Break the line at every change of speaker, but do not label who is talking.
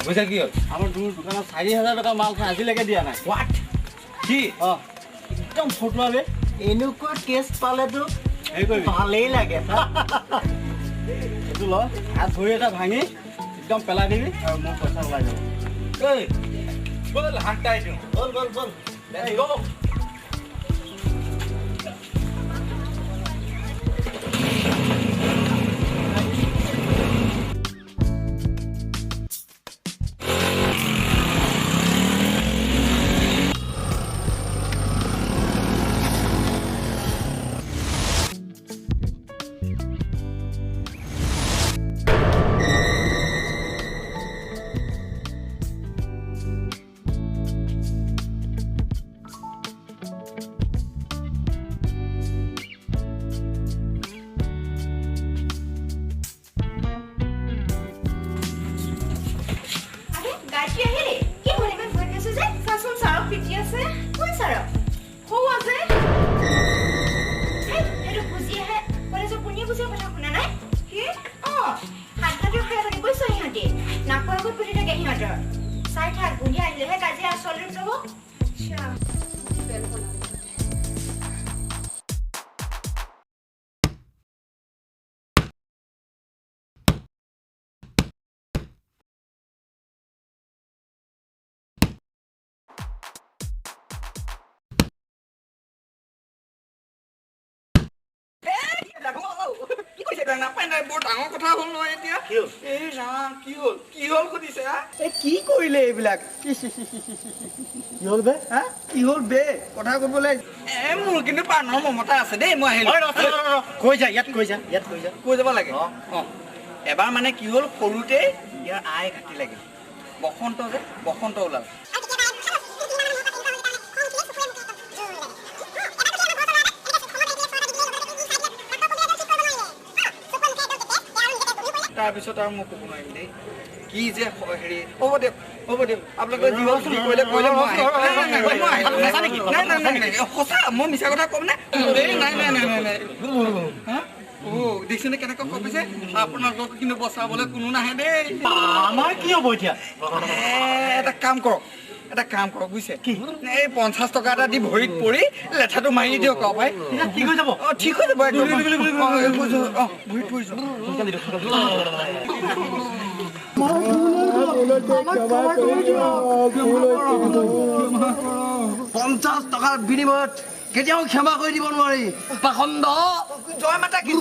পইচা কি হ'ল?
আমাৰ দোকানত 4,000 টকা মাল খাই আজিলৈকে দিয়া নাই।
হোৱাট? কি?
একদম ফটোৱালে এনেকুৱা কেছ পালেতো
হেৰি কৰিবি
ভালেই লাগে। এইটো ল হাত ভৰি এটা ভাঙি একদম পেলাই দিবি আৰু মোৰ পইচা ওলাই যাব।
এই বল হাঁটাই দিওঁ।
বল বল বল
এই গো
বৰ ডাঙৰ কথা হ'ল নহয় এতিয়া। এই ৰাম কি হ'ল সুধিছে কি কৰিলে এইবিলাক?
কি হ'ল বে?
কি হ'ল বে কথা ক'বলৈ মোৰ কিন্তু প্ৰাণৰ মমতা আছে দেই। মই আহিলো
কৈ যা ইয়াত কৈ
যাব লাগে। এবাৰ মানে কি হ'ল সৰুতে ইয়াৰ আই কাটি লাগিল বসন্ত ওলাল। তাৰপিছত আৰু মই ক'ব নোৱাৰিম দেই কি যে হেৰি। হ'ব দিয়ক আপোনালোকে যি হ'ল যি কৰিলে সঁচা মই মিছা কথা ক'ম নে? নাই দেখিছেনে কেনেকৈ কপিছে? আপোনালোকক কিন্তু বচাবলৈ কোনো নাহে দেই।
আমাৰ কি হ'ব এতিয়া?
এটা কাম কৰক বুজিছে? এই 50 টকা এটা দি ভৰিত পৰি লেঠাটো মাৰি দিয়ক আৰু ভাই।
ঠিক হৈ যাব।
ঠিক হৈ যাব একদম। ভৰিত পৰি যাওক।
50 টকাৰ বিনিময়ত কেতিয়াও ক্ষমা কৰি দিব নোৱাৰি। পাখণ্ড
জয় মাতা কি